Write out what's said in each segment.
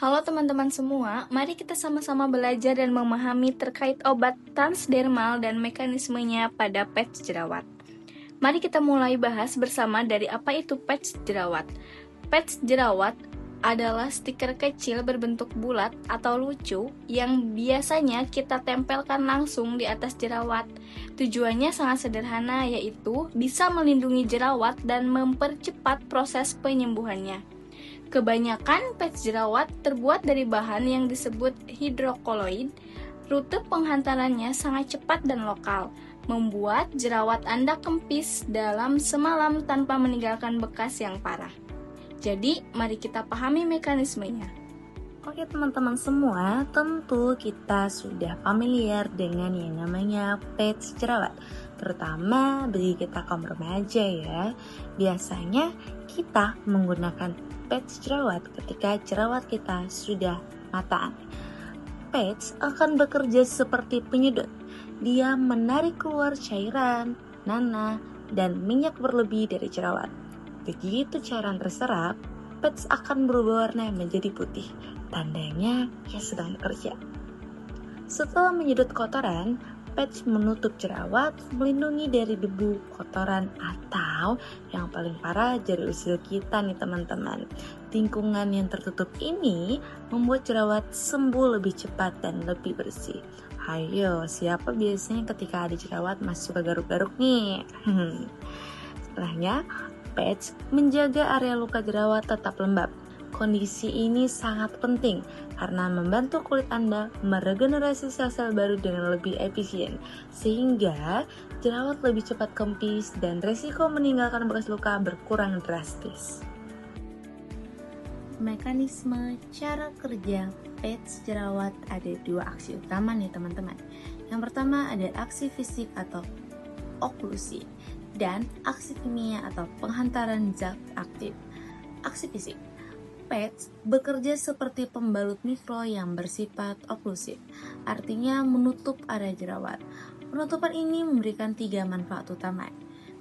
Halo teman-teman semua, mari kita sama-sama belajar dan memahami terkait obat transdermal dan mekanismenya pada patch jerawat. Mari kita mulai bahas bersama dari apa itu patch jerawat. Patch jerawat adalah stiker kecil berbentuk bulat atau lucu yang biasanya kita tempelkan langsung di atas jerawat. Tujuannya sangat sederhana, yaitu bisa melindungi jerawat dan mempercepat proses penyembuhannya. Kebanyakan patch jerawat terbuat dari bahan yang disebut hidrokoloid. Rute penghantarannya sangat cepat dan lokal, membuat jerawat Anda kempis dalam semalam tanpa meninggalkan bekas yang parah. Jadi, mari kita pahami mekanismenya. Oke teman-teman semua, tentu kita sudah familiar dengan yang namanya patch jerawat, terutama bagi kita kaum remaja ya. Biasanya kita menggunakan patch jerawat ketika jerawat kita sudah matang. Patch akan bekerja seperti penyedot. Dia menarik keluar cairan, nanah, dan minyak berlebih dari jerawat. Begitu cairan terserap, patch akan berubah warna menjadi putih. Tandanya ia sedang bekerja. Setelah menyedot kotoran, patch menutup jerawat, melindungi dari debu, kotoran, atau yang paling parah dari usil kita nih teman-teman. Lingkungan yang tertutup ini membuat jerawat sembuh lebih cepat dan lebih bersih. Ayo, siapa biasanya ketika ada jerawat masih suka garuk-garuk nih? Setelahnya, patch menjaga area luka jerawat tetap lembab. Kondisi ini sangat penting karena membantu kulit Anda meregenerasi sel-sel baru dengan lebih efisien, sehingga jerawat lebih cepat kempis dan resiko meninggalkan bekas luka berkurang drastis. Mekanisme cara kerja patch jerawat ada dua aksi utama nih teman-teman. Yang pertama ada aksi fisik atau oklusi dan aksi kimia atau penghantaran zat aktif. Aksi fisik, patch bekerja seperti pembalut mikro yang bersifat oklusif, artinya menutup area jerawat. Penutupan ini memberikan 3 manfaat utama: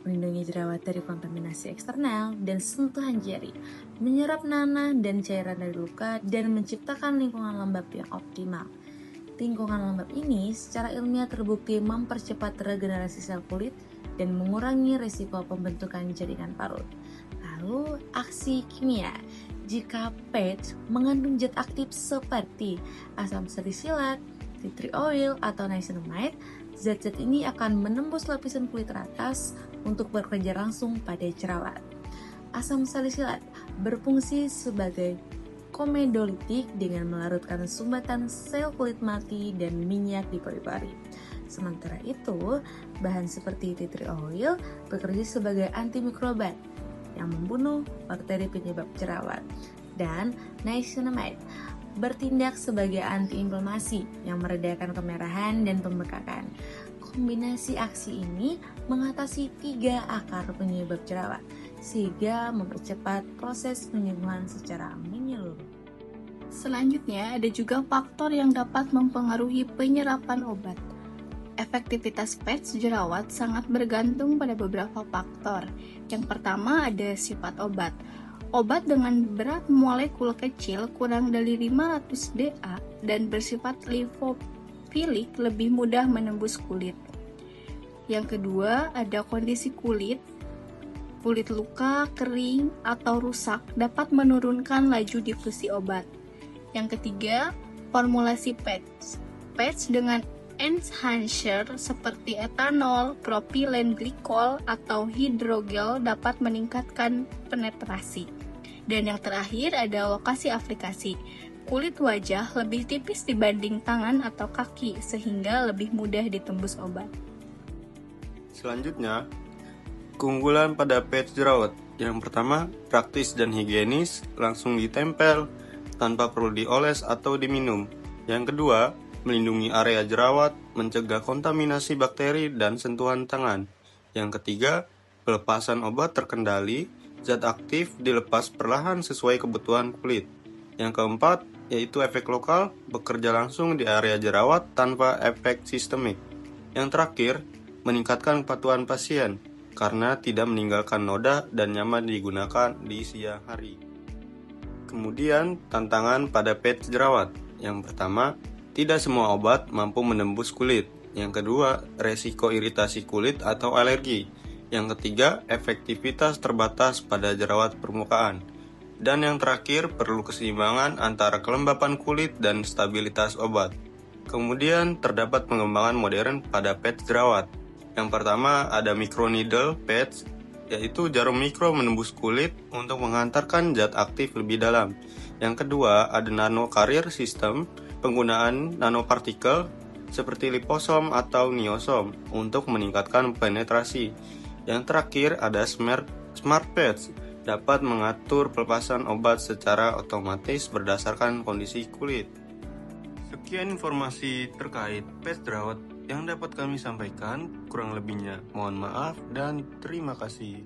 melindungi jerawat dari kontaminasi eksternal dan sentuhan jari, menyerap nanah dan cairan dari luka, dan menciptakan lingkungan lembab yang optimal. Lingkungan lembab ini secara ilmiah terbukti mempercepat regenerasi sel kulit dan mengurangi risiko pembentukan jaringan parut. Lalu, aksi kimia. Jika patch mengandung zat aktif seperti asam salisilat, tea tree oil, atau niacinamide, zat-zat ini akan menembus lapisan kulit teratas untuk bekerja langsung pada jerawat. Asam salisilat berfungsi sebagai komedolitik dengan melarutkan sumbatan sel kulit mati dan minyak di pori-pori. Sementara itu, bahan seperti tea tree oil bekerja sebagai antimikrobat yang membunuh bakteri penyebab jerawat, dan niacinamide bertindak sebagai antiinflamasi yang meredakan kemerahan dan pembekakan. Kombinasi aksi ini mengatasi 3 akar penyebab jerawat, sehingga mempercepat proses penyembuhan secara menyeluruh. Selanjutnya, ada juga faktor yang dapat mempengaruhi penyerapan obat. Efektivitas patch jerawat sangat bergantung pada beberapa faktor. Yang pertama ada sifat obat. Obat dengan berat molekul kecil kurang dari 500 Da dan bersifat lipofilik lebih mudah menembus kulit. Yang kedua ada kondisi kulit. Kulit luka, kering, atau rusak dapat menurunkan laju difusi obat. Yang ketiga, formulasi patch. Patch dengan enhancer seperti etanol, propilen glikol, atau hidrogel dapat meningkatkan penetrasi. Dan yang terakhir ada lokasi aplikasi. Kulit wajah lebih tipis dibanding tangan atau kaki sehingga lebih mudah ditembus obat. Selanjutnya, keunggulan pada patch jerawat. Yang pertama, praktis dan higienis, langsung ditempel tanpa perlu dioles atau diminum. Yang kedua, melindungi area jerawat, mencegah kontaminasi bakteri dan sentuhan tangan. Yang ketiga, pelepasan obat terkendali, zat aktif dilepas perlahan sesuai kebutuhan kulit. Yang keempat, yaitu efek lokal, bekerja langsung di area jerawat tanpa efek sistemik. Yang terakhir, meningkatkan kepatuhan pasien karena tidak meninggalkan noda dan nyaman digunakan di siang hari. Kemudian, tantangan pada patch jerawat. Yang pertama, tidak semua obat mampu menembus kulit. Yang kedua, resiko iritasi kulit atau alergi. Yang ketiga, efektivitas terbatas pada jerawat permukaan. Dan yang terakhir, perlu keseimbangan antara kelembapan kulit dan stabilitas obat. Kemudian, terdapat pengembangan modern pada patch jerawat. Yang pertama, ada microneedle patch, yaitu jarum mikro menembus kulit untuk menghantarkan zat aktif lebih dalam. Yang kedua, ada nano carrier system, penggunaan nanopartikel seperti liposom atau niosom untuk meningkatkan penetrasi. Yang terakhir, ada smart patch, dapat mengatur pelepasan obat secara otomatis berdasarkan kondisi kulit. Sekian informasi terkait patch jerawat yang dapat kami sampaikan, kurang lebihnya mohon maaf dan terima kasih.